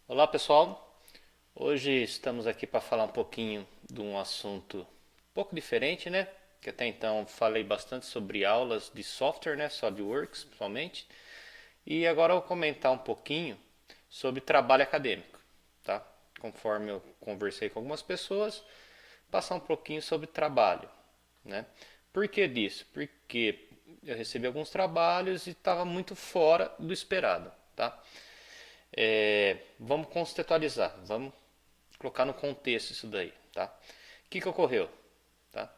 Olá pessoal, hoje estamos aqui para falar um pouquinho de um assunto um pouco diferente, né? Que até então falei bastante sobre aulas de software, né? SolidWorks, principalmente. E agora eu vou comentar um pouquinho sobre trabalho acadêmico, tá? Conforme eu conversei com algumas pessoas, passar um pouquinho sobre trabalho, né? Por que disso? Porque eu recebi alguns trabalhos e estava muito fora do esperado, tá? Vamos contextualizar, vamos colocar no contexto isso daí, tá? O que ocorreu? Tá?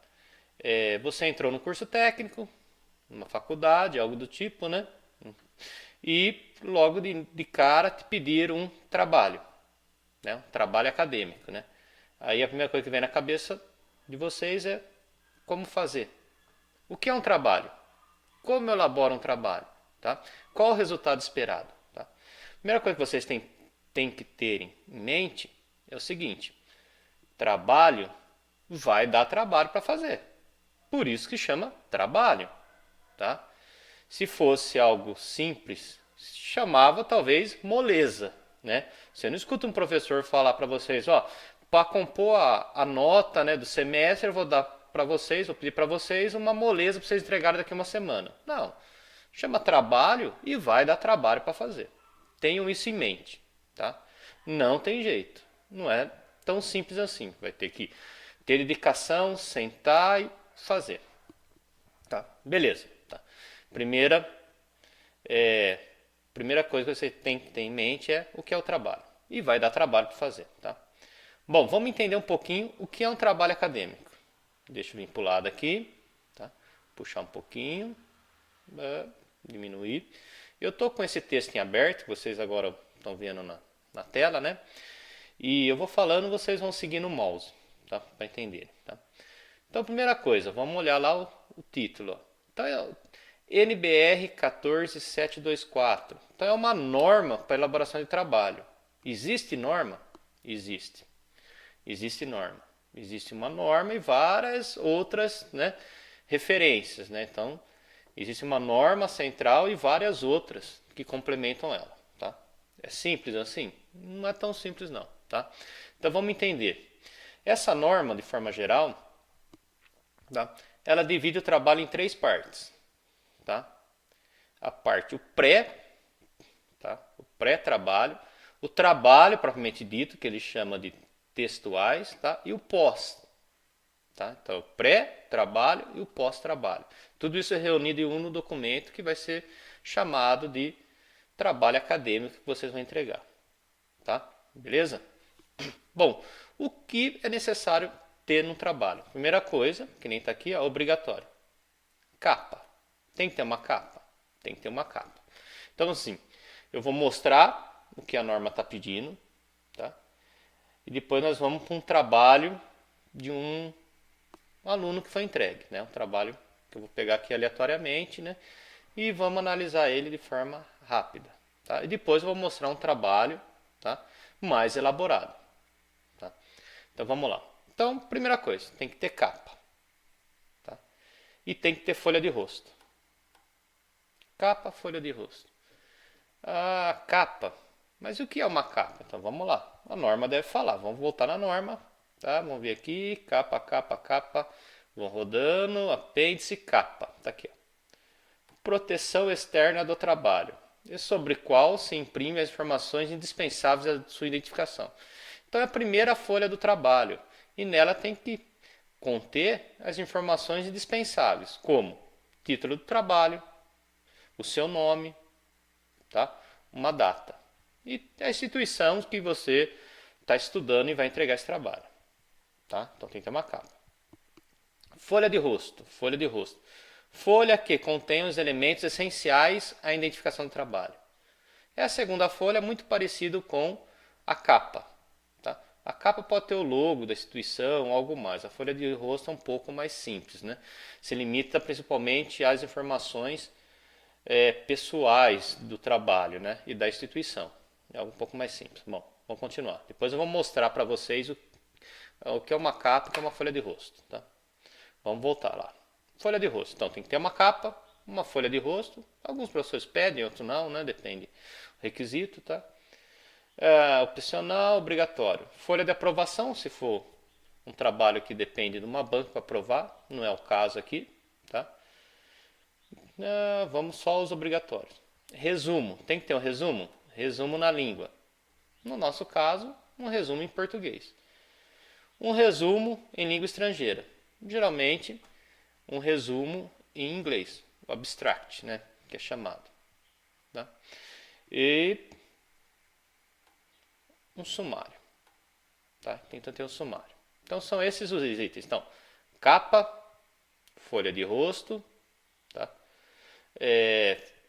Você entrou no curso técnico, numa faculdade, algo do tipo, né? E logo de cara te pediram um trabalho, né? Um trabalho acadêmico, né? Aí a primeira coisa que vem na cabeça de vocês é como fazer. O que é um trabalho? Como eu elaboro um trabalho? Tá? Qual o resultado esperado? Tá? A primeira coisa que vocês têm que ter em mente é o seguinte: trabalho vai dar trabalho para fazer. Por isso que chama trabalho, tá? Se fosse algo simples, chamava talvez moleza, né? Você não escuta um professor falar para vocês, ó, para compor a nota, né, do semestre, eu vou dar para vocês, vou pedir para vocês uma moleza para vocês entregarem daqui a uma semana. Não. Chama trabalho e vai dar trabalho para fazer. Tenham isso em mente, tá? Não tem jeito. Não é tão simples assim. Vai ter que ter dedicação, sentar e fazer. Tá? Beleza. Tá? Primeira, é, primeira coisa que você tem que ter em mente é o que é o trabalho. E vai dar trabalho para fazer. Tá? Bom, vamos entender um pouquinho o que é um trabalho acadêmico. Deixa eu vir para o lado aqui. Tá? Puxar um pouquinho. Diminuir. Eu estou com esse texto em aberto, que vocês agora estão vendo na tela, né? E eu vou falando, vocês vão seguindo o mouse, tá? Para entender, tá? Então, primeira coisa, vamos olhar lá o título. Ó. Então, é NBR 14724. Então, é uma norma para elaboração de trabalho. Existe norma? Existe. Existe norma. Existe uma norma e várias outras, né, referências, né? Então, existe uma norma central e várias outras que complementam ela, tá? É simples assim? Não é tão simples não, tá? Então vamos entender. Essa norma, de forma geral, tá? Ela divide o trabalho em três partes, tá? A parte o pré, tá? O pré-trabalho, o trabalho propriamente dito, que ele chama de textuais, tá? E o pós, tá? Então, o pré-trabalho e o pós-trabalho. Tudo isso é reunido em um documento que vai ser chamado de trabalho acadêmico que vocês vão entregar. Tá? Beleza? Bom, o que é necessário ter no trabalho? Primeira coisa, que nem está aqui, é obrigatório. Capa. Tem que ter uma capa? Tem que ter uma capa. Então, assim, eu vou mostrar o que a norma está pedindo, tá? E depois nós vamos para um trabalho de um aluno que foi entregue, né? Um trabalho que eu vou pegar aqui aleatoriamente, né? E vamos analisar ele de forma rápida, tá? E depois eu vou mostrar um trabalho, tá? Mais elaborado, tá? Então vamos lá. Então, primeira coisa, tem que ter capa, tá? E tem que ter folha de rosto. Capa, folha de rosto. Ah, capa. Mas o que é uma capa? Então vamos lá. A norma deve falar. Vamos voltar na norma, tá? Vamos ver aqui, capa, capa, capa. Vão rodando, apêndice, capa. Tá aqui, ó. Proteção externa do trabalho, e sobre qual se imprime as informações indispensáveis à sua identificação. Então é a primeira folha do trabalho e nela tem que conter as informações indispensáveis, como título do trabalho, o seu nome, tá? Uma data e a instituição que você está estudando e vai entregar esse trabalho. Tá? Então tem que ter uma capa. Folha de rosto, folha de rosto. Folha que contém os elementos essenciais à identificação do trabalho. É a segunda folha, muito parecido com a capa. Tá? A capa pode ter o logo da instituição, algo mais. A folha de rosto é um pouco mais simples, né? Se limita principalmente às informações pessoais do trabalho, né? E da instituição. É algo um pouco mais simples. Bom, vamos continuar. Depois eu vou mostrar para vocês o que é uma capa e o que é uma folha de rosto. Tá? Vamos voltar lá. Folha de rosto. Então tem que ter uma capa, uma folha de rosto. Alguns professores pedem, outros não, né? Depende do requisito, tá? Opcional, obrigatório. Folha de aprovação, se for um trabalho que depende de uma banca para aprovar, não é o caso aqui, tá? Vamos só aos obrigatórios. Resumo, tem que ter um resumo? Resumo na língua. No nosso caso, um resumo em português. Um resumo em língua estrangeira. Geralmente, um resumo em inglês, o abstract, né, que é chamado. Tá? E um sumário. Tá? Tenta ter um sumário. Então são esses os itens. Então, capa, folha de rosto, tá?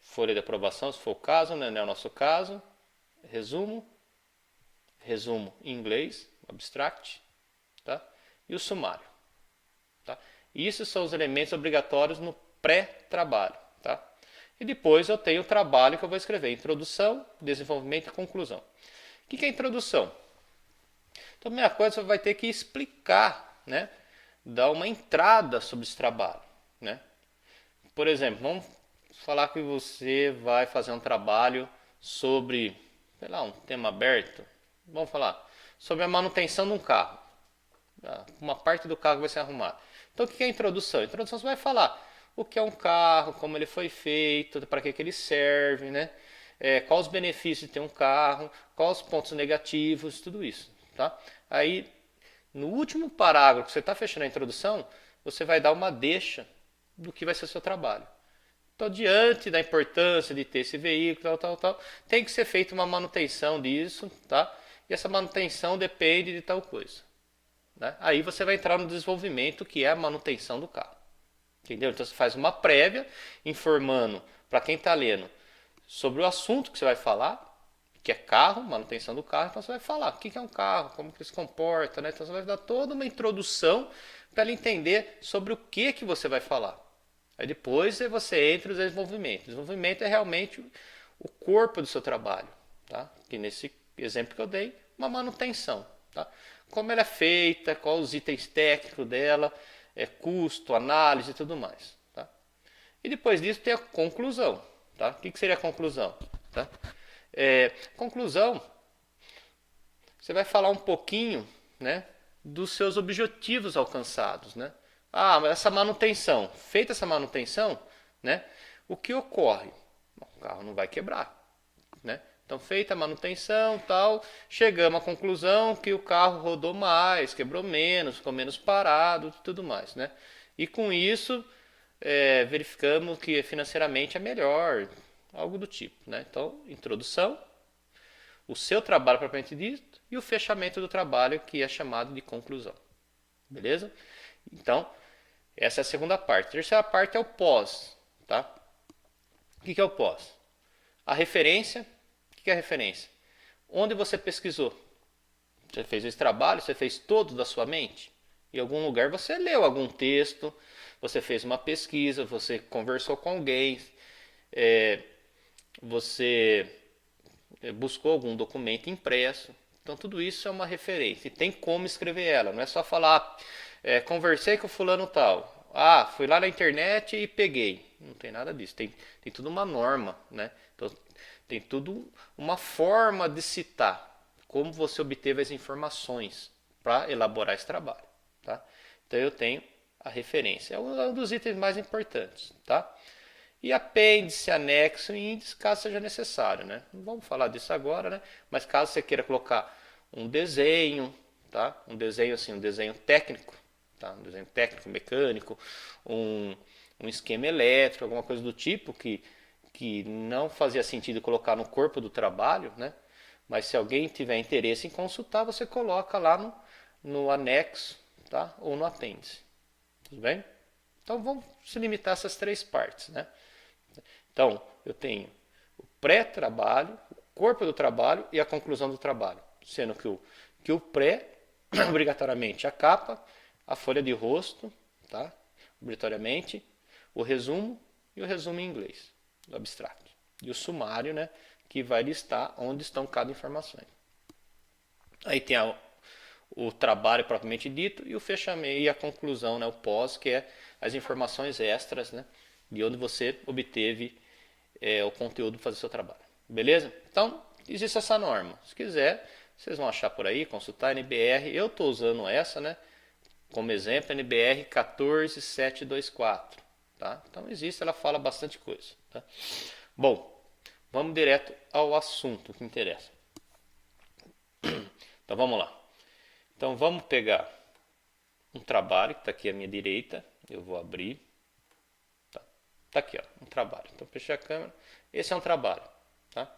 Folha de aprovação, se for o caso, né? Não é o nosso caso. Resumo em inglês, abstract, tá? E o sumário. Tá? Isso são os elementos obrigatórios no pré-trabalho. Tá? E depois eu tenho o trabalho que eu vou escrever: introdução, desenvolvimento e conclusão. O que é introdução? Então, a primeira coisa, você vai ter que explicar, né? Dar uma entrada sobre esse trabalho. Né? Por exemplo, vamos falar que você vai fazer um trabalho sobre, sei lá, um tema aberto. Vamos falar sobre a manutenção de um carro. Uma parte do carro vai ser arrumada. Então, o que é a introdução? A introdução você vai falar o que é um carro, como ele foi feito, para que ele serve, né? Quais os benefícios de ter um carro, quais os pontos negativos, tudo isso. Tá? Aí, no último parágrafo que você está fechando a introdução, você vai dar uma deixa do que vai ser o seu trabalho. Então, diante da importância de ter esse veículo, tem que ser feita uma manutenção disso, tá? E essa manutenção depende de tal coisa. Né? Aí você vai entrar no desenvolvimento, que é a manutenção do carro. Entendeu? Então você faz uma prévia informando para quem está lendo sobre o assunto que você vai falar, que é carro, manutenção do carro. Então você vai falar o que é um carro, como que ele se comporta, né? Então você vai dar toda uma introdução para ele entender sobre o que você vai falar. Aí depois você entra no desenvolvimento. O desenvolvimento é realmente o corpo do seu trabalho, tá? Que nesse exemplo que eu dei, uma manutenção, tá? Como ela é feita, quais os itens técnicos dela, custo, análise e tudo mais. Tá? E depois disso tem a conclusão. Tá? O que seria a conclusão? Tá? Conclusão, você vai falar um pouquinho, né, dos seus objetivos alcançados. Né? Mas essa manutenção, feita essa manutenção, né, o que ocorre? O carro não vai quebrar. Né? Então, feita a manutenção, tal, chegamos à conclusão que o carro rodou mais, quebrou menos, ficou menos parado e tudo mais. Né? E com isso, verificamos que financeiramente é melhor, algo do tipo. Né? Então, introdução, o seu trabalho propriamente dito e o fechamento do trabalho, que é chamado de conclusão. Beleza? Então, essa é a segunda parte. A terceira parte é o pós. Tá? O que é o pós? A referência. O que é a referência? Onde você pesquisou? Você fez esse trabalho, você fez todo da sua mente? Em algum lugar você leu algum texto, você fez uma pesquisa, você conversou com alguém, você buscou algum documento impresso. Então tudo isso é uma referência e tem como escrever ela. Não é só falar, conversei com fulano tal. Fui lá na internet e peguei. Não tem nada disso. Tem tudo uma norma, né? Então, tem tudo uma forma de citar como você obteve as informações para elaborar esse trabalho. Tá? Então eu tenho a referência. É um dos itens mais importantes. Tá? E apêndice, anexo e índice, caso seja necessário. Né? Não vamos falar disso agora, né? Mas caso você queira colocar um desenho, tá? Um desenho assim, um desenho técnico, tá? Um desenho técnico, mecânico, um esquema elétrico, alguma coisa do tipo que não fazia sentido colocar no corpo do trabalho, né? Mas se alguém tiver interesse em consultar, você coloca lá no anexo, tá? Ou no apêndice. Tudo bem? Então vamos se limitar a essas três partes, né? Então, eu tenho o pré-trabalho, o corpo do trabalho e a conclusão do trabalho. Sendo que o pré, obrigatoriamente, a capa, a folha de rosto, tá? Obrigatoriamente, o resumo e o resumo em inglês. Do abstract. E o sumário, né, que vai listar onde estão cada informação. Aí tem o trabalho propriamente dito e o fechamento e a conclusão, né, o pós, que é as informações extras, né, de onde você obteve o conteúdo para fazer o seu trabalho. Beleza? Então, existe essa norma. Se quiser, vocês vão achar por aí, consultar a NBR. Eu estou usando essa, né? Como exemplo, NBR 14724. Tá? Então existe, ela fala bastante coisa. Tá? Bom, vamos direto ao assunto que interessa. Então vamos lá. Então vamos pegar um trabalho que está aqui à minha direita. Eu vou abrir. Tá aqui, ó, um trabalho. Então fechei a câmera. Esse é um trabalho. Tá?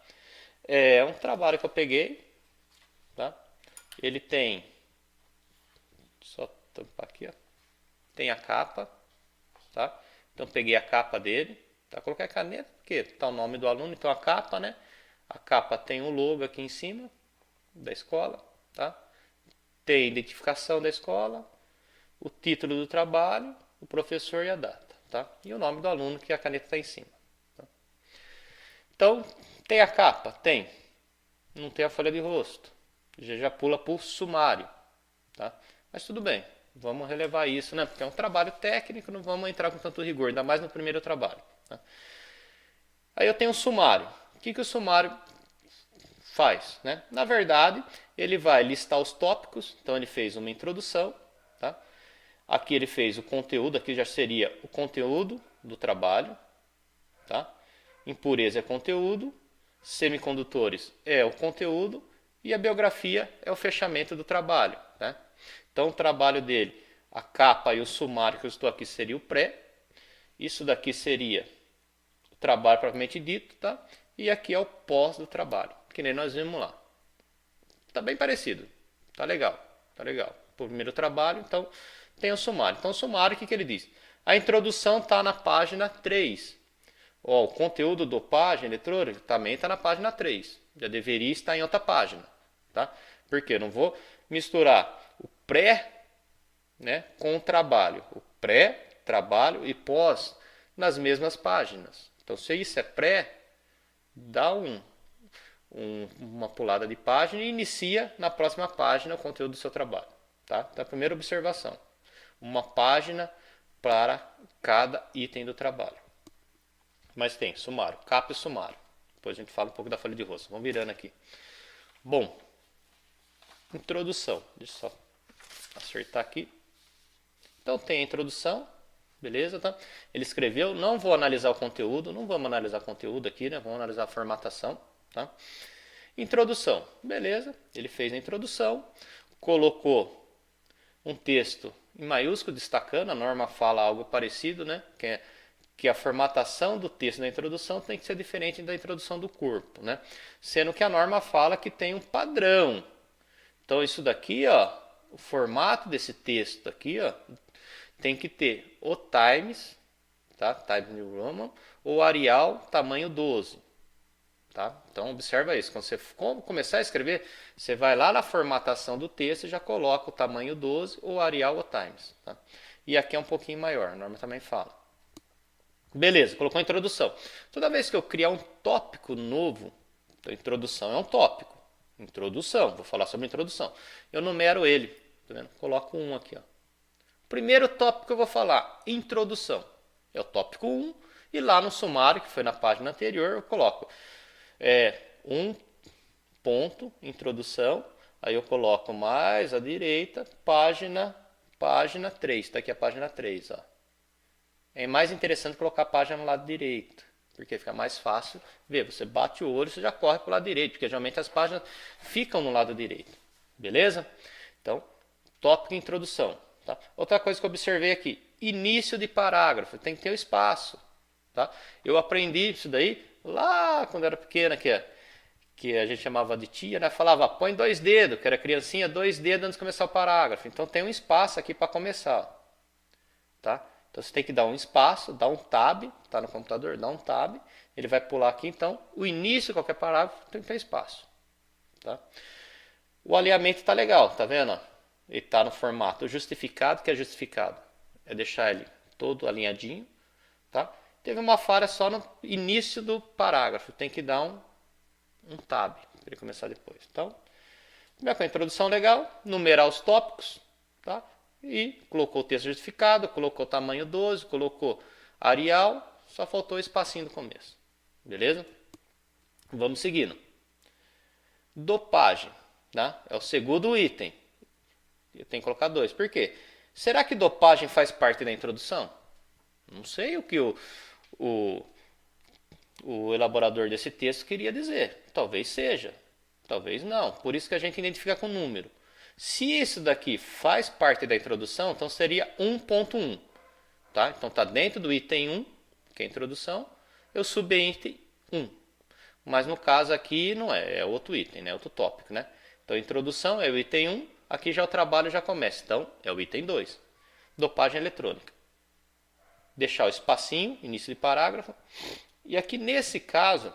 É um trabalho que eu peguei. Tá? Ele tem. Só tampar aqui, ó. Tem a capa. Tá? Então peguei a capa dele. Tá? Coloquei a caneta, porque tá o nome do aluno. Então a capa, né? A capa tem o logo aqui em cima da escola. Tá? Tem a identificação da escola, o título do trabalho, o professor e a data. Tá? E o nome do aluno, que a caneta está em cima. Tá? Então, tem a capa? Tem. Não tem a folha de rosto. Já pula para o sumário. Tá? Mas tudo bem, vamos relevar isso, né? Porque é um trabalho técnico, não vamos entrar com tanto rigor, ainda mais no primeiro trabalho. Tá? Aí eu tenho o sumário. O que o sumário faz? Né? Na verdade, ele vai listar os tópicos. Então, ele fez uma introdução. Tá? Aqui ele fez o conteúdo, aqui já seria o conteúdo do trabalho. Tá? Impureza é conteúdo, semicondutores é o conteúdo e a biografia é o fechamento do trabalho. Tá? Então o trabalho dele, a capa e o sumário que eu estou aqui seria o pré. Isso daqui seria o trabalho propriamente dito. Tá? E aqui é o pós do trabalho, que nem nós vimos lá. Está bem parecido, tá legal, tá legal. O primeiro trabalho, então tem o sumário. Então o sumário, o que ele diz? A introdução está na página 3. Ó, o conteúdo do página eletrônica também está na página 3. Já deveria estar em outra página. Tá? Porque eu não vou misturar o pré, né, com o trabalho. O pré, trabalho e pós nas mesmas páginas. Então se isso é pré, dá uma pulada de página e inicia na próxima página o conteúdo do seu trabalho. Tá? Então a primeira observação. Uma página para cada item do trabalho. Mas tem sumário, capa e sumário. Depois a gente fala um pouco da folha de rosto. Vamos virando aqui. Bom, introdução. Deixa eu só acertar aqui. Então tem a introdução, beleza? Tá? Ele escreveu, não vou analisar o conteúdo, não vamos analisar conteúdo aqui, né? Vamos analisar a formatação. Tá? Introdução, beleza? Ele fez a introdução, colocou um texto em maiúsculo destacando, a norma fala algo parecido, né? Que a formatação do texto da introdução tem que ser diferente da introdução do corpo, né? Sendo que a norma fala que tem um padrão. Então isso daqui, ó, o formato desse texto aqui, ó, tem que ter o Times, tá? Times New Roman, ou Arial tamanho 12. Tá? Então observa isso, quando você começar a escrever, você vai lá na formatação do texto e já coloca o tamanho 12 ou Arial ou Times. Tá? E aqui é um pouquinho maior, a norma também fala. Beleza, colocou a introdução. Toda vez que eu criar um tópico novo, então introdução é um tópico. Introdução, vou falar sobre introdução. Eu numero ele, tá vendo? Coloco um aqui. Ó. Primeiro tópico que eu vou falar, introdução. É o tópico 1 e lá no sumário, que foi na página anterior, eu coloco um ponto, introdução, aí eu coloco mais à direita, página 3, está aqui a página 3, ó. É mais interessante colocar a página no lado direito, porque fica mais fácil ver, você bate o olho, você já corre para o lado direito, porque geralmente as páginas ficam no lado direito, beleza? Então, tópico introdução. Tá? Outra coisa que eu observei aqui, início de parágrafo, tem que ter o espaço. Tá? Eu aprendi isso daí lá quando era pequena, que a gente chamava de tia, né? Falava, põe 2 dedos, que era criancinha, 2 dedos antes de começar o parágrafo. Então tem um espaço aqui para começar. Tá? Então você tem que dar um espaço, dar um tab, tá no computador, dá um tab, ele vai pular aqui, então o início de qualquer parágrafo tem que ter espaço. Tá? O alinhamento está legal, tá vendo? Ele está no formato justificado, que é justificado. É deixar ele todo alinhadinho, tá? Teve uma falha só no início do parágrafo. Tem que dar um tab para ele começar depois. Então, com a introdução legal, numerar os tópicos, tá? E colocou o texto justificado, colocou o tamanho 12, colocou Arial, só faltou o espacinho do começo. Beleza? Vamos seguindo. Dopagem, tá? É o segundo item. Eu tenho que colocar 2. Por quê? Será que dopagem faz parte da introdução? Não sei o que o, o elaborador desse texto queria dizer. Talvez seja, talvez não. Por isso que a gente identifica com número. Se isso daqui faz parte da introdução, então seria 1.1. Tá? Então está dentro do item 1, que é a introdução, eu subitem 1. Mas no caso aqui não é, é outro item, né? Outro tópico, né? Então introdução é o item 1, aqui já o trabalho já começa. Então é o item 2. Dopagem eletrônica. Deixar o espacinho, início de parágrafo. E aqui nesse caso,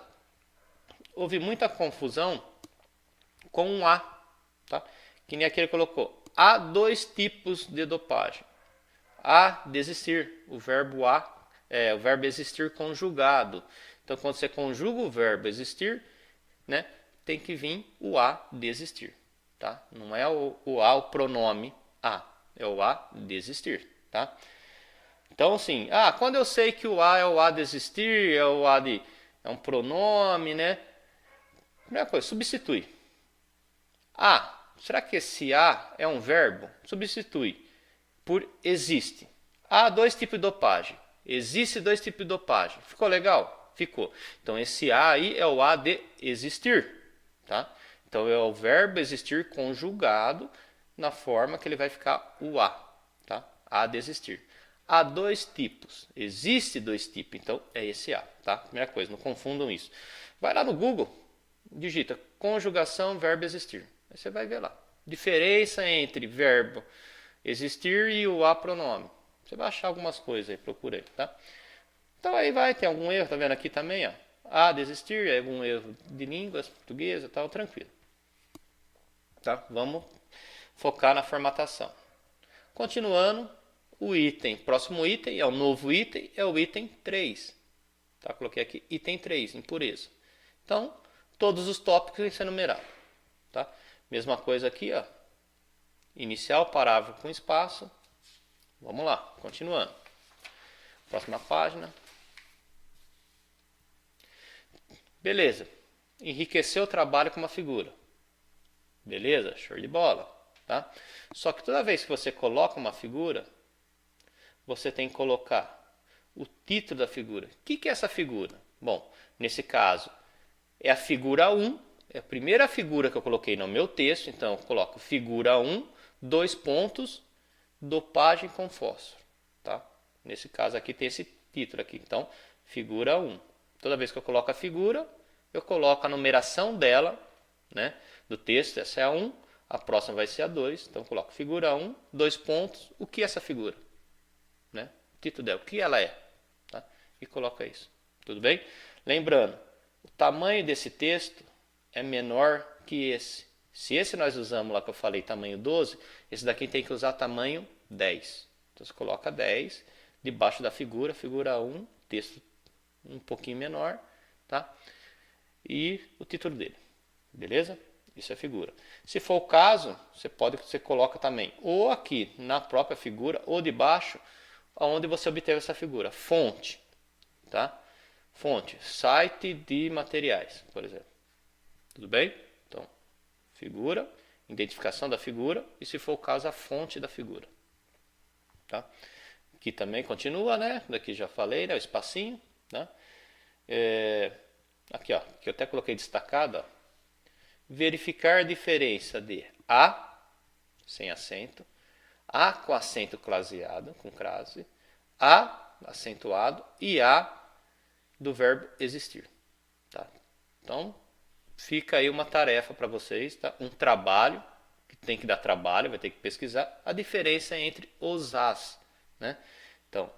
houve muita confusão com um A, tá? Que nem aquele colocou. Há 2 tipos de dopagem. A, desistir, o verbo o verbo existir conjugado. Então, quando você conjuga o verbo existir, né, tem que vir o a, desistir. Tá? Não é o a, o pronome a, é o a, desistir. Tá? Então, assim, quando eu sei que o a é o a desistir, é o a de, é um pronome, né? Primeira coisa, substitui. Será que esse a é um verbo? Substitui por existe. Há 2 tipos de dopagem. Existe 2 tipos de dopagem. Ficou legal? Ficou. Então esse a aí é o a de existir. Tá? Então é o verbo existir conjugado na forma que ele vai ficar o a. Tá? A de existir. Há 2 tipos. Existe 2 tipos. Então é esse a. Tá? Primeira coisa, não confundam isso. Vai lá no Google, digita conjugação verbo existir. Aí você vai ver lá. Diferença entre verbo existir e o a pronome. Você vai achar algumas coisas aí, procura aí, tá? Então aí vai, tem algum erro, tá vendo aqui também, ó. A desistir, é algum erro de línguas portuguesa, tal, tranquilo. Tá? Vamos focar na formatação. Continuando, o item, próximo item é o novo item, é o item 3. Tá? Coloquei aqui item 3, impureza. Então, todos os tópicos têm que ser numerados. Tá? Mesma coisa aqui, ó. Inicial, parágrafo com espaço. Vamos lá, continuando. Próxima página. Beleza. Enriqueceu o trabalho com uma figura. Beleza? Show de bola. Tá? Só que toda vez que você coloca uma figura, você tem que colocar o título da figura. O que é essa figura? Bom, nesse caso, é a figura 1. É a primeira figura que eu coloquei no meu texto. Então, eu coloco figura 1, 2 pontos, dopagem com fósforo. Tá? Nesse caso aqui tem esse título aqui. Então, figura 1. Toda vez que eu coloco a figura, eu coloco a numeração dela, né, do texto. Essa é a 1, a próxima vai ser a 2. Então, eu coloco figura 1, 2 pontos. O que é essa figura? Né? O título dela, o que ela é? Tá? E coloca isso. Tudo bem? Lembrando, o tamanho desse texto é menor que esse. Se esse nós usamos lá que eu falei tamanho 12, esse daqui tem que usar tamanho 10. Então você coloca 10 debaixo da figura, figura 1, texto um pouquinho menor, tá? E o título dele. Beleza? Isso é figura. Se for o caso, você coloca também ou aqui na própria figura ou debaixo onde você obteve essa figura. Fonte, tá? Fonte, site de materiais, por exemplo. Tudo bem? Então, figura, identificação da figura e, se for o caso, a fonte da figura. Tá? Aqui também continua, né? Daqui já falei, né? O espacinho. Né? Aqui, ó, que eu até coloquei destacado. Ó. Verificar a diferença de a, sem acento, a com acento claseado, com crase, a acentuado e a do verbo existir. Tá? Então, fica aí uma tarefa para vocês, tá? Um trabalho, que tem que dar trabalho, vai ter que pesquisar a diferença entre os as. Né? Então,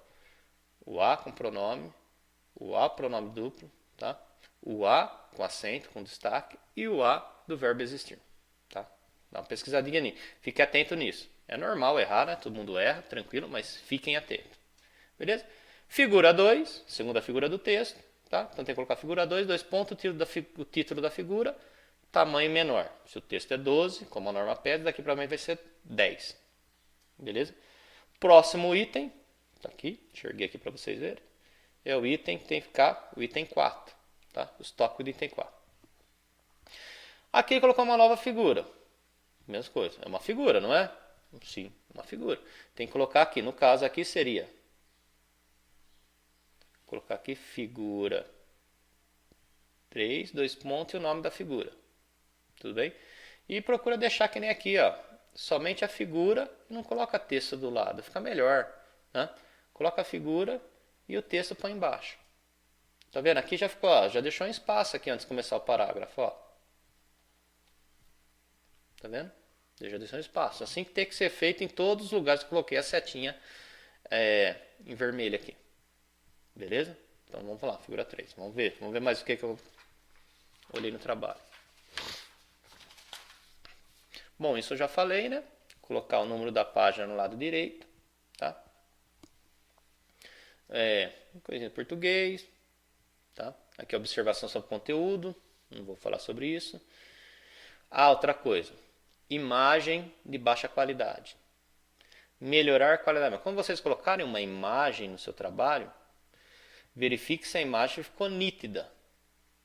o a com pronome, o a pronome duplo, tá? O a com acento, com destaque, e o a do verbo existir. Tá? Dá uma pesquisadinha ali. Fique atento nisso. É normal errar, né? Todo mundo erra, tranquilo, mas fiquem atentos. Beleza? Figura 2, segunda figura do texto. Tá? Então tem que colocar figura 2, 2 pontos, o título da figura, tamanho menor. Se o texto é 12, como a norma pede, daqui para mim vai ser 10. Beleza? Próximo item, tá aqui, enxerguei aqui para vocês verem, é o item que tem que ficar o item 4. Tá? Os tópicos do item 4. Aqui colocou uma nova figura. Mesma coisa, é uma figura, não é? Sim, uma figura. Tem que colocar aqui, no caso aqui seria, colocar aqui figura 3, 2 pontos e o nome da figura. Tudo bem? E procura deixar que nem aqui, ó, somente a figura e não coloca texto do lado, fica melhor, né? Coloca a figura e o texto põe embaixo. Tá vendo? Aqui já ficou, ó, já deixou um espaço aqui antes de começar o parágrafo, ó. Tá vendo? Já deixou um espaço. Assim que tem que ser feito em todos os lugares que eu coloquei a setinha em vermelho aqui. Beleza? Então vamos lá, figura 3. Vamos ver mais o que eu olhei no trabalho. Bom, isso eu já falei, né? Colocar o número da página no lado direito, tá? Coisinha em português, tá? Aqui observação sobre conteúdo, não vou falar sobre isso. Outra coisa, imagem de baixa qualidade. Melhorar a qualidade. Quando vocês colocarem uma imagem no seu trabalho, verifique se a imagem ficou nítida.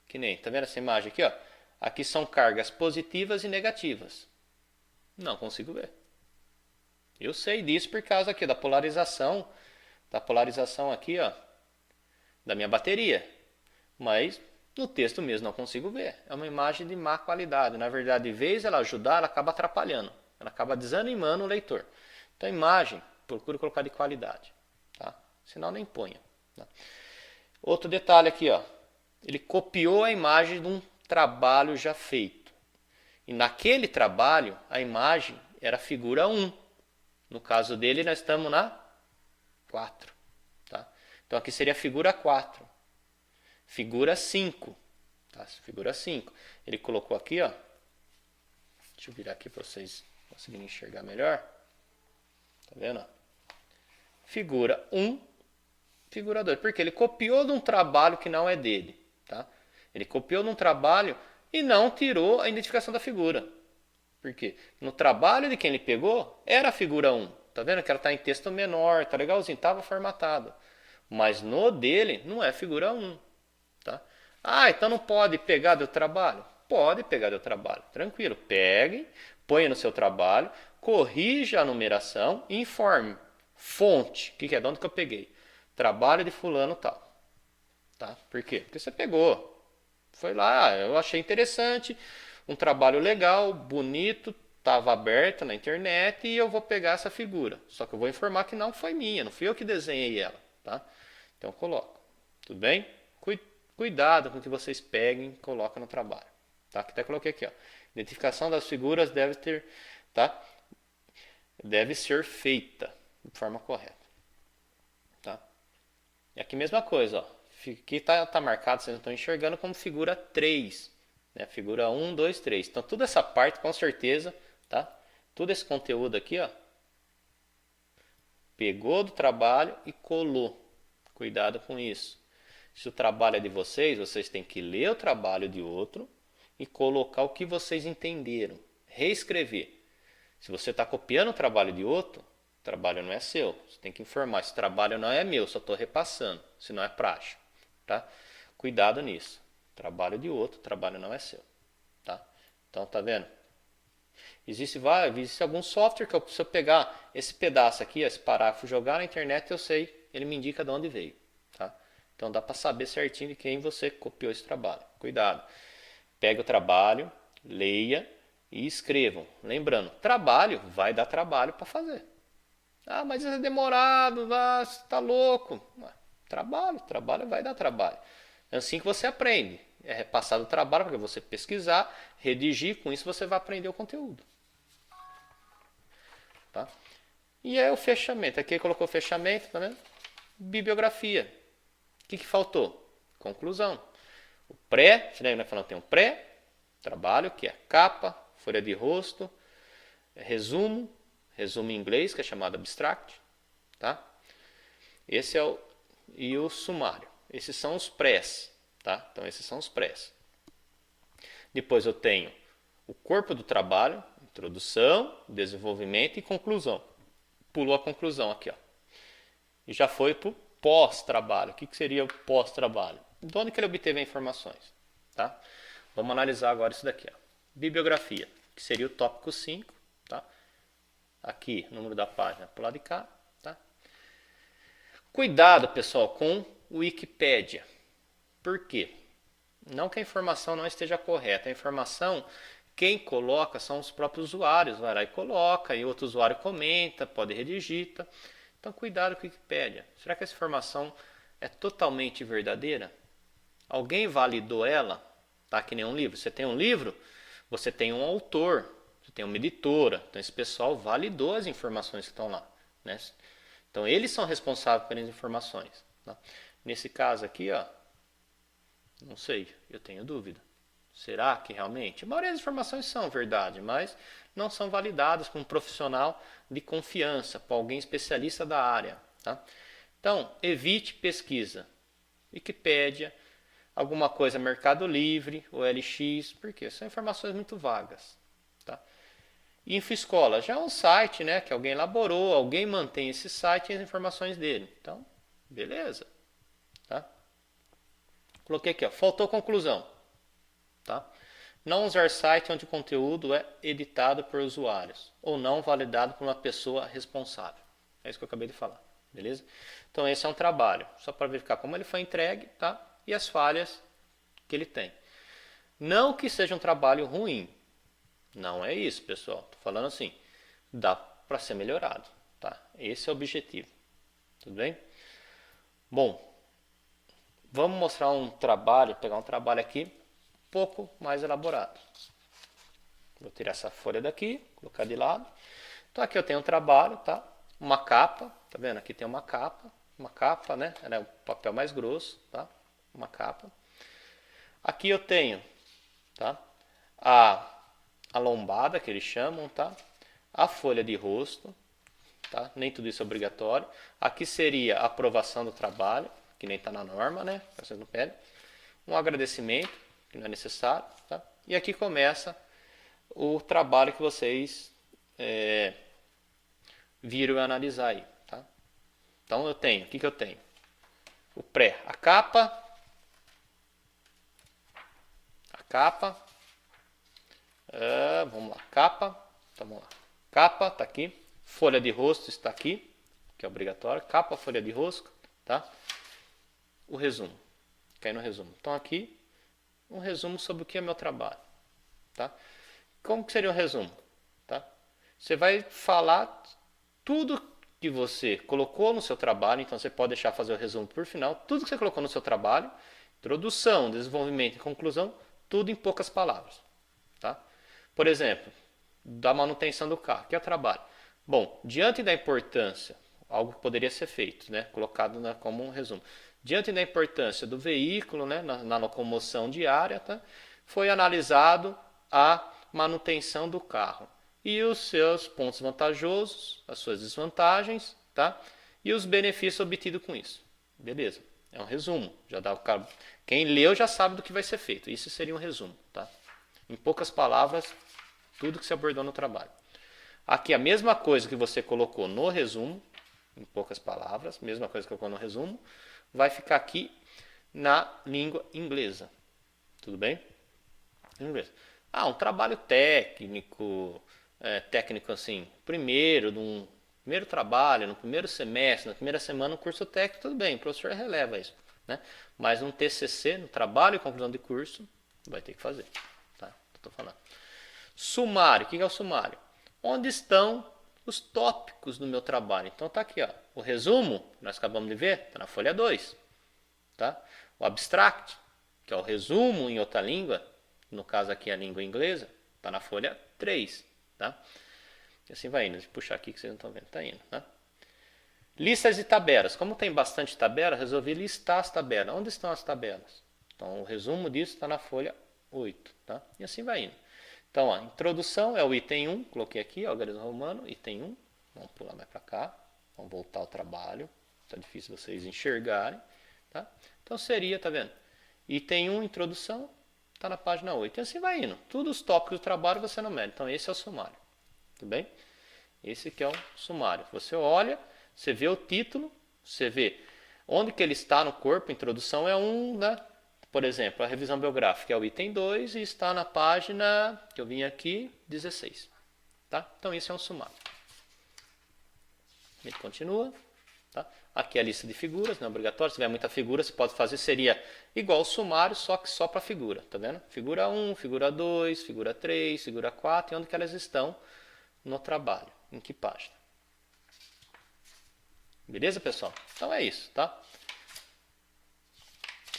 Que nem, tá vendo essa imagem aqui, ó? Aqui são cargas positivas e negativas. Não consigo ver. Eu sei disso por causa aqui da polarização aqui, ó, da minha bateria. Mas no texto mesmo não consigo ver. É uma imagem de má qualidade. Na verdade, de vez ela ajudar, ela acaba atrapalhando. Ela acaba desanimando o leitor. Então, imagem, procure colocar de qualidade, tá? Senão nem ponha. Tá? Outro detalhe aqui, ó. Ele copiou a imagem de um trabalho já feito. E naquele trabalho, a imagem era a figura 1. No caso dele, nós estamos na 4. Tá? Então, aqui seria a figura 4. Figura 5. Tá? Figura 5. Ele colocou aqui, ó. Deixa eu virar aqui para vocês conseguirem enxergar melhor. Tá vendo? Figura 1, figura 2. Porque ele copiou de um trabalho que não é dele. Tá? Ele copiou de um trabalho e não tirou a identificação da figura. Por quê? No trabalho de quem ele pegou, era a figura 1. Tá vendo que ela está em texto menor, tá legalzinho, estava formatado. Mas no dele, não é figura 1. Tá? Então não pode pegar do trabalho? Pode pegar do trabalho, tranquilo. Pegue, ponha no seu trabalho, corrija a numeração e informe. Fonte, o que é? De onde que eu peguei? Trabalho de fulano tal. Tá? Por quê? Porque você pegou. Foi lá, eu achei interessante, um trabalho legal, bonito, estava aberto na internet e eu vou pegar essa figura. Só que eu vou informar que não foi minha, não fui eu que desenhei ela. Tá? Então eu coloco. Tudo bem? Cuidado com o que vocês peguem e colocam no trabalho. Tá? Até coloquei aqui, ó. Identificação das figuras deve ser feita de forma correta. Tá? E aqui mesma coisa, ó. Aqui tá marcado, vocês não estão enxergando, como figura 3. Né? Figura 1, 2, 3. Então toda essa parte, com certeza, tá? Todo esse conteúdo aqui, ó, pegou do trabalho e colou. Cuidado com isso. Se o trabalho é de vocês, vocês têm que ler o trabalho de outro e colocar o que vocês entenderam. Reescrever. Se você está copiando o trabalho de outro, o trabalho não é seu. Você tem que informar, esse trabalho não é meu, só estou repassando, senão é prático. Tá? Cuidado nisso. Trabalho de outro, trabalho não é seu. Tá? Então, tá vendo? Existe algum software que se eu pegar esse pedaço aqui, esse parágrafo, jogar na internet, eu sei, ele me indica de onde veio. Tá? Então dá para saber certinho de quem você copiou esse trabalho. Cuidado. Pega o trabalho, leia e escrevam. Lembrando, trabalho vai dar trabalho para fazer. Mas é demorado, você está louco. Trabalho vai dar trabalho. É assim que você aprende. É repassado o trabalho para você pesquisar, redigir, com isso você vai aprender o conteúdo. Tá? E é o fechamento. Aqui colocou fechamento, tá vendo? Bibliografia. O que faltou? Conclusão. O pré, nós falamos, tem um pré, trabalho, que é capa, folha de rosto, resumo em inglês, que é chamado abstract, tá? Esse é o sumário. Esses são os prés, tá? Então esses são os prés. Depois eu tenho o corpo do trabalho, introdução, desenvolvimento e conclusão. Pulou a conclusão aqui, ó. E já foi para o pós-trabalho. O que seria o pós-trabalho? De onde que ele obteve as informações? Tá? Vamos analisar agora isso daqui. Ó. bibliografia, que seria o tópico 5, tá? Aqui, número da página pro lado de cá, tá? Cuidado, pessoal, com o Wikipédia. Por quê? Não que a informação não esteja correta, a informação, quem coloca são os próprios usuários, vai lá e coloca, e outro usuário comenta, pode redigir, tá? Então cuidado com a Wikipédia. Será que essa informação é totalmente verdadeira? Alguém validou ela? Tá que nem um livro. Você tem um livro, você tem um autor, você tem uma editora. Então esse pessoal validou as informações que estão lá, né? Então eles são responsáveis pelas informações, tá? Nesse caso aqui, ó, não sei, eu tenho dúvida. Será que realmente? A maioria das informações são verdade, mas não são validadas por um profissional de confiança, por alguém especialista da área, tá? Então, evite pesquisa. Wikipédia, alguma coisa Mercado Livre, OLX, porque são informações muito vagas, tá? InfoEscola já é um site, né, que alguém elaborou, alguém mantém esse site e as informações dele. Então, beleza, tá? Coloquei aqui, ó, faltou conclusão, tá? Não usar site onde o conteúdo é editado por usuários ou não validado por uma pessoa responsável. É isso que eu acabei de falar, beleza? Então esse é um trabalho, só para verificar como ele foi entregue, tá? E as falhas que ele tem. Não que seja um trabalho ruim, não é isso, pessoal. Tô falando assim, dá para ser melhorado, tá? Esse é o objetivo, tudo bem? Bom, vamos mostrar um trabalho, pegar um trabalho aqui um pouco mais elaborado. Vou tirar essa folha daqui, colocar de lado. Então aqui eu tenho um trabalho, tá? Uma capa, tá vendo? Aqui tem uma capa, né? Ela é o papel mais grosso, tá? Uma capa. Aqui eu tenho, tá? A lombada, que eles chamam, tá? A folha de rosto, tá? Nem tudo isso é obrigatório. Aqui seria a aprovação do trabalho, que nem está na norma, né? Vocês não pedem. Um agradecimento, que não é necessário, tá? E aqui começa o trabalho que vocês viram e analisar aí, tá? Então eu tenho, o que eu tenho? O pré, a capa, vamos lá, capa, então vamos lá, capa está aqui, folha de rosto está aqui, que é obrigatório, capa, folha de rosto, tá? O resumo, cai no resumo. Então aqui, um resumo sobre o que é meu trabalho, tá? Como que seria um resumo, tá? Você vai falar tudo que você colocou no seu trabalho, então você pode deixar fazer o resumo por final, tudo que você colocou no seu trabalho, introdução, desenvolvimento e conclusão, tudo em poucas palavras, tá? Por exemplo, da manutenção do carro, que é o trabalho. Bom, diante da importância, algo que poderia ser feito, né, colocado como um resumo. Diante da importância do veículo, né, na locomoção diária, tá, foi analisado a manutenção do carro e os seus pontos vantajosos, as suas desvantagens, tá, e os benefícios obtidos com isso. Beleza? É um resumo. Já dá o cara, quem leu já sabe do que vai ser feito. Isso seria um resumo, tá? Em poucas palavras, tudo que se abordou no trabalho. Aqui a mesma coisa que você colocou no resumo, em poucas palavras, mesma coisa que colocou no resumo, vai ficar aqui na língua inglesa. Tudo bem? Inglês. Um trabalho técnico, técnico assim, primeiro trabalho, no primeiro semestre, na primeira semana, no curso técnico, tudo bem, o professor releva isso, né? Mas no TCC, no trabalho e conclusão de curso, vai ter que fazer, tá? Tô falando. Sumário, o que é o sumário? Onde estão os tópicos do meu trabalho? Então tá aqui, ó, o resumo, nós acabamos de ver, tá na folha 2, tá? O abstract, que é o resumo em outra língua, no caso aqui a língua inglesa, tá na folha 3, tá? E assim vai indo. Deixa eu puxar aqui que vocês não estão vendo. Tá indo, tá? Listas de tabelas. Como tem bastante tabela, resolvi listar as tabelas. Onde estão as tabelas? Então, o resumo disso está na folha 8, tá? E assim vai indo. Então, a introdução é o item 1. Coloquei aqui, algarismo romano, item 1. Vamos pular mais para cá. Vamos voltar ao trabalho. Está difícil vocês enxergarem, tá? Então, seria, tá vendo? Item 1, introdução, está na página 8. E assim vai indo. Todos os tópicos do trabalho você não mede. Então, esse é o sumário. Tudo bem? Esse que é o sumário. Você olha, você vê o título, você vê onde que ele está no corpo, introdução é um, né? por exemplo, a revisão biográfica é o item 2 e está na página, que eu vim aqui, 16. Tá? Então isso é um sumário. Ele continua. Tá? Aqui é a lista de figuras, não é obrigatório. Se tiver muita figura, você pode fazer, seria igual o sumário, só que só para figura. Tá vendo? Figura 1, figura 2, figura 3, figura 4, e onde que elas estão no trabalho. Em que página. Beleza, pessoal? Então é isso, tá?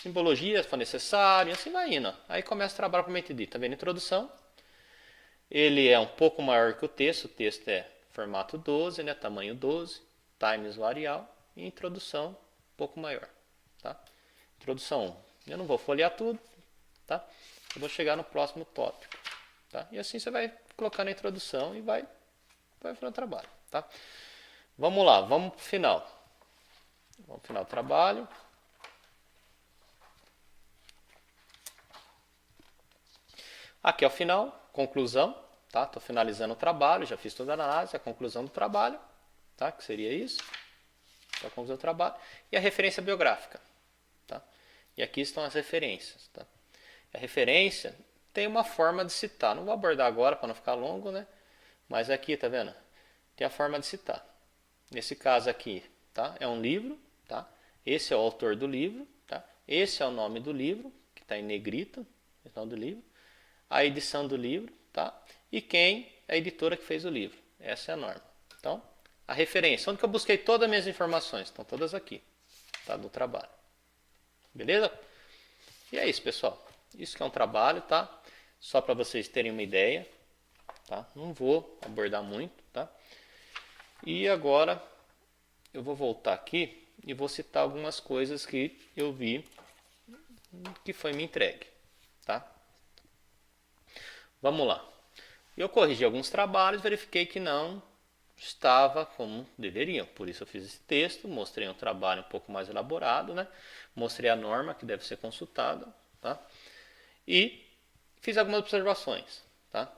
Simbologia, se for necessário, assim vai indo. Aí começa o trabalho propriamente dito. Tá vendo? Introdução. Ele é um pouco maior que o texto é formato 12, né? Tamanho 12, times varial, e introdução um pouco maior. Tá? Introdução 1. Eu não vou folhear tudo, tá? Eu vou chegar no próximo tópico. Tá? E assim você vai colocando a introdução e vai fazer o trabalho. Tá? Vamos lá, vamos para o final. Vamos para o final do trabalho. Aqui é o final, conclusão, tá? Estou finalizando o trabalho, já fiz toda a análise, a conclusão do trabalho, tá? Que seria isso, a conclusão do trabalho, e a referência biográfica, tá? E aqui estão as referências, tá? A referência tem uma forma de citar, não vou abordar agora para não ficar longo, né? Mas aqui, tá vendo? Tem a forma de citar. Nesse caso aqui, tá? É um livro, tá? Esse é o autor do livro, tá? Esse é o nome do livro, que está em negrito, o nome do livro. A edição do livro, tá? E quem é a editora que fez o livro. Essa é a norma. Então, a referência, onde que eu busquei todas as minhas informações? Estão todas aqui, tá? Do trabalho. Beleza? E é isso, pessoal. Isso que é um trabalho, tá? Só para vocês terem uma ideia, tá? Não vou abordar muito, tá? E agora eu vou voltar aqui e vou citar algumas coisas que eu vi que foi me entregue, tá? Vamos lá. Eu corrigi alguns trabalhos, verifiquei que não estava como deveriam. Por isso eu fiz esse texto, mostrei um trabalho um pouco mais elaborado, né? Mostrei a norma que deve ser consultada, tá? E fiz algumas observações, tá?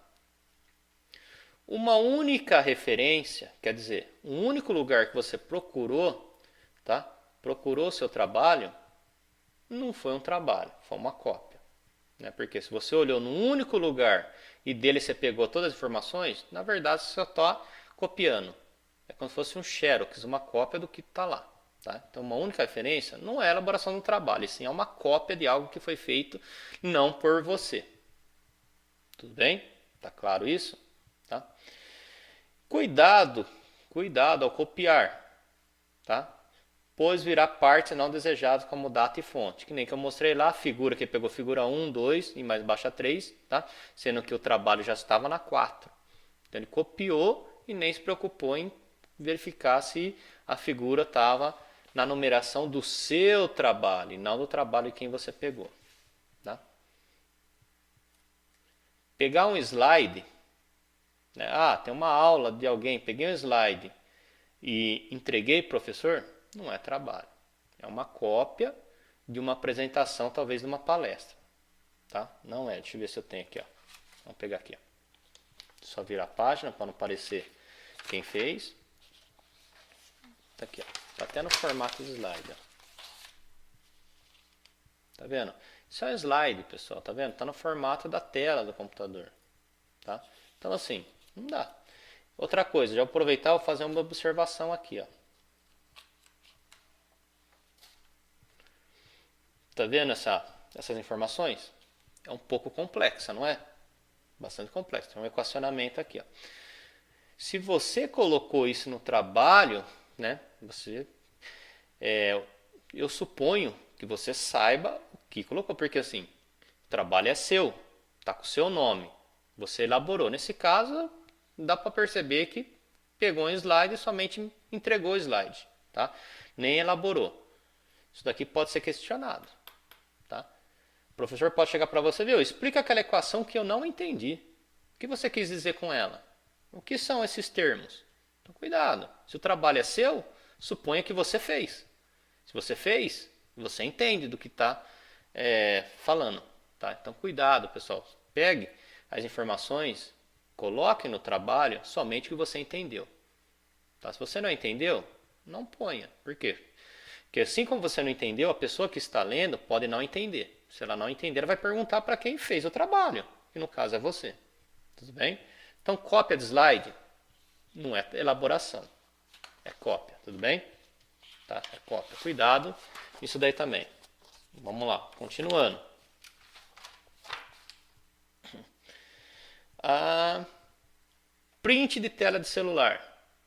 Uma única referência, quer dizer, um único lugar que você procurou, tá? Procurou seu trabalho, não foi um trabalho, foi uma cópia. Né? Porque se você olhou num único lugar e dele você pegou todas as informações, na verdade você só está copiando. É como se fosse um xerox, uma cópia do que está lá. Tá? Então uma única referência não é a elaboração de um trabalho, e sim é uma cópia de algo que foi feito não por você. Tudo bem? Tá claro isso? Tá? Cuidado ao copiar, tá? Pois virá parte não desejada como data e fonte. Que nem que eu mostrei lá, a figura que pegou figura 1, 2 e mais baixa 3, tá? Sendo que o trabalho já estava na 4. Então ele copiou e nem se preocupou em verificar se a figura estava na numeração do seu trabalho e não do trabalho de quem você pegou. Tá? Pegar um slide, né? Tem uma aula de alguém, peguei um slide e entreguei para o professor, não é trabalho. É uma cópia de uma apresentação, talvez de uma palestra. Tá? Não é. Deixa eu ver se eu tenho aqui. Ó. Vamos pegar aqui. Ó. Só virar a página para não aparecer quem fez. Tá aqui. Está até no formato de slide. Ó. Tá vendo? Isso é um slide, pessoal. Tá vendo? Está no formato da tela do computador. Tá? Então assim, não dá. Outra coisa, já vou aproveitar e vou fazer uma observação aqui. Ó. Tá vendo essas informações? É um pouco complexa, não é? Bastante complexa. Tem um equacionamento aqui. Ó. Se você colocou isso no trabalho, né? Eu suponho que você saiba o que colocou, porque assim, o trabalho é seu, tá com o seu nome, você elaborou. Nesse caso, dá para perceber que pegou um slide e somente entregou o slide, tá? Nem elaborou. Isso daqui pode ser questionado. Tá? O professor pode chegar para você, viu? Explica aquela equação que eu não entendi. O que você quis dizer com ela? O que são esses termos? Então, cuidado. Se o trabalho é seu, suponha que você fez. Se você fez, você entende do que está falando. Tá? Então, cuidado, pessoal. Pegue as informações, coloque no trabalho somente o que você entendeu. Tá? Se você não entendeu, não ponha. Por quê? Porque assim como você não entendeu, a pessoa que está lendo pode não entender. Se ela não entender, ela vai perguntar para quem fez o trabalho, que no caso é você. Tudo bem? Então, cópia de slide não é elaboração, é cópia, tudo bem? Tá? É cópia. Cuidado, isso daí também. Vamos lá, continuando. Print de tela de celular.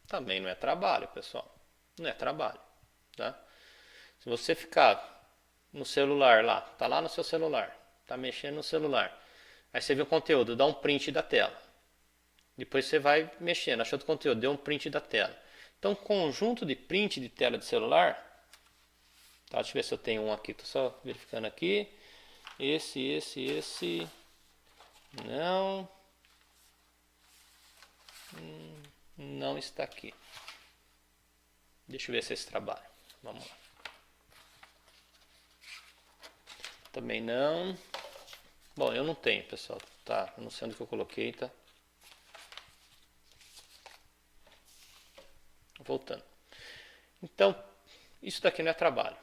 Também não é trabalho, pessoal. Não é trabalho. Tá? Se você ficar no celular lá, tá lá no seu celular, tá mexendo no celular, aí você vê o conteúdo, dá um print da tela. Depois você vai mexendo, achou o conteúdo, deu um print da tela. Então, conjunto de print de tela de celular, tá? Deixa eu ver se eu tenho um aqui, tô só verificando aqui. Esse, não. Não está aqui. Deixa eu ver se esse trabalha. Vamos lá. Também não. Bom, eu não tenho, pessoal. Tá, eu não sei onde que eu coloquei, tá? Voltando. Então, isso daqui não é trabalho.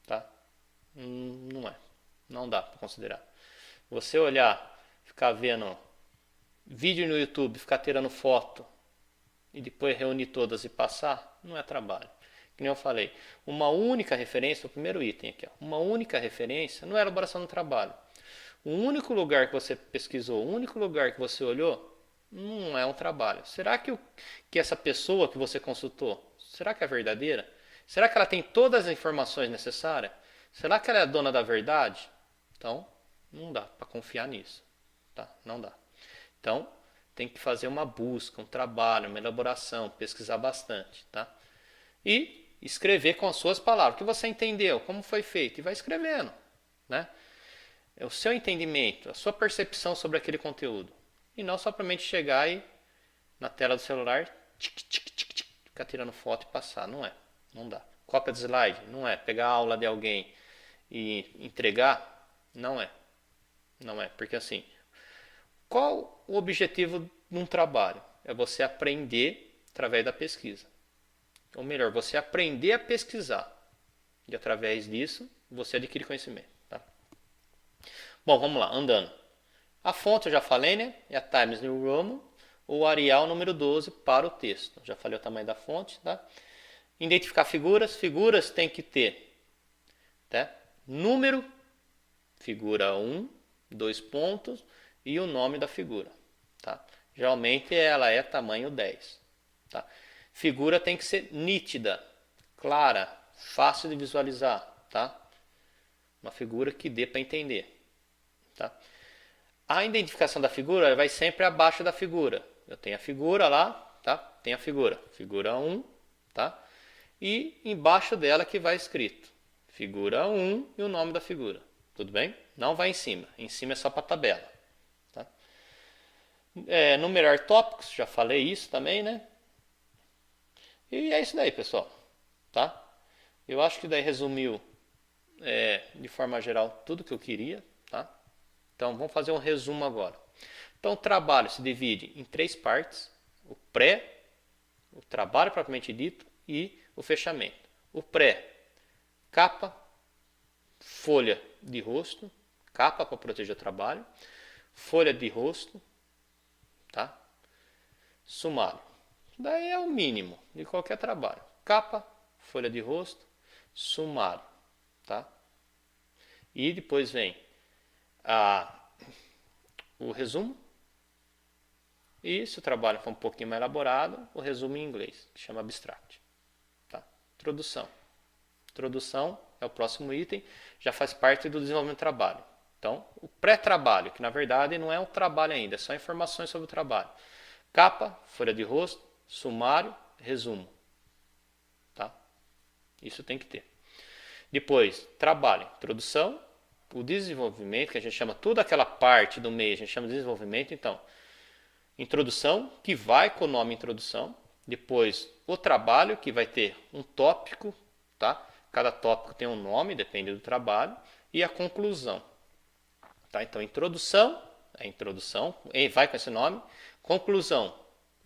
Tá? Não é. Não dá para considerar. Você olhar, ficar vendo vídeo no YouTube, ficar tirando foto e depois reunir todas e passar, não é trabalho. Que nem eu falei, uma única referência, o primeiro item aqui, ó, uma única referência não é elaboração do trabalho. O único lugar que você pesquisou, o único lugar que você olhou, não é um trabalho. Será que essa pessoa que você consultou, será que é verdadeira? Será que ela tem todas as informações necessárias? Será que ela é a dona da verdade? Então, não dá para confiar nisso. Tá? Não dá. Então, tem que fazer uma busca, um trabalho, uma elaboração, pesquisar bastante. Tá? E escrever com as suas palavras. O que você entendeu? Como foi feito? E vai escrevendo. Né? É o seu entendimento, a sua percepção sobre aquele conteúdo. E não somente chegar e na tela do celular ficar tirando foto e passar. Não é. Não dá. Cópia de slide? Não é. Pegar a aula de alguém e entregar? Não é. Não é. Porque assim, qual o objetivo de um trabalho? É você aprender através da pesquisa. Ou melhor, você aprender a pesquisar. E através disso, você adquire conhecimento. Tá? Bom, vamos lá, andando. A fonte eu já falei, né? É a Times New Roman, ou Arial número 12 para o texto. Já falei o tamanho da fonte, tá? Identificar figuras. Figuras tem que ter, tá? Número, figura 1, 2 pontos e o nome da figura, tá? Geralmente ela é tamanho 10, tá? Figura tem que ser nítida, clara, fácil de visualizar, tá? Uma figura que dê para entender, tá? A identificação da figura vai sempre abaixo da figura. Eu tenho a figura lá, tá? Tem a figura, figura 1, tá? E embaixo dela que vai escrito figura 1 e o nome da figura. Tudo bem? Não vai em cima. Em cima é só para tabela. Tá? Numerar tópicos, já falei isso também, né? E é isso daí, pessoal. Tá? Eu acho que daí resumiu de forma geral tudo que eu queria, tá? Então vamos fazer um resumo agora. Então o trabalho se divide em 3 partes: o pré, o trabalho propriamente dito e o fechamento. O pré, capa, folha de rosto, capa para proteger o trabalho, folha de rosto, tá? Sumário. Daí é o mínimo de qualquer trabalho. Capa, folha de rosto, sumário, tá? E depois vem o resumo. E se o trabalho for um pouquinho mais elaborado, o resumo em inglês, que chama abstract. Tá? Introdução. Introdução é o próximo item, já faz parte do desenvolvimento do trabalho. Então, o pré-trabalho, que na verdade não é um trabalho ainda, é só informações sobre o trabalho. Capa, folha de rosto, sumário, resumo. Tá? Isso tem que ter. Depois, trabalho, introdução, o desenvolvimento, que a gente chama toda aquela parte do meio, a gente chama de desenvolvimento. Então, introdução, que vai com o nome introdução. Depois, o trabalho, que vai ter um tópico, tá? Cada tópico tem um nome, depende do trabalho. E a conclusão. Tá? Então, introdução, é introdução, vai com esse nome. Conclusão,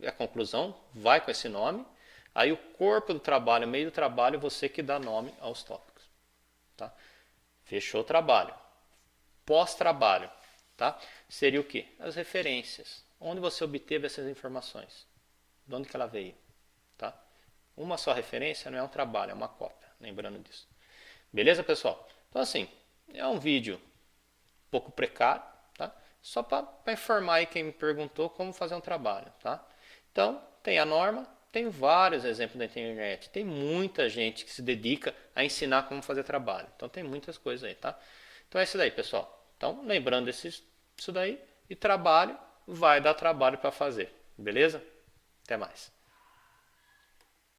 a conclusão, vai com esse nome. Aí o corpo do trabalho, o meio do trabalho, você que dá nome aos tópicos. Tá? Fechou o trabalho. Pós-trabalho, tá? Seria o quê? As referências. Onde você obteve essas informações? De onde que ela veio? Tá? Uma só referência não é um trabalho, é uma cópia. Lembrando disso. Beleza, pessoal? Então, assim, é um vídeo um pouco precário, tá? Só para informar aí quem me perguntou como fazer um trabalho, tá? Então, tem a norma, tem vários exemplos na internet, tem muita gente que se dedica a ensinar como fazer trabalho. Então, tem muitas coisas aí, tá? Então, é isso daí, pessoal. Então, lembrando isso daí, e trabalho vai dar trabalho para fazer, beleza? Até mais.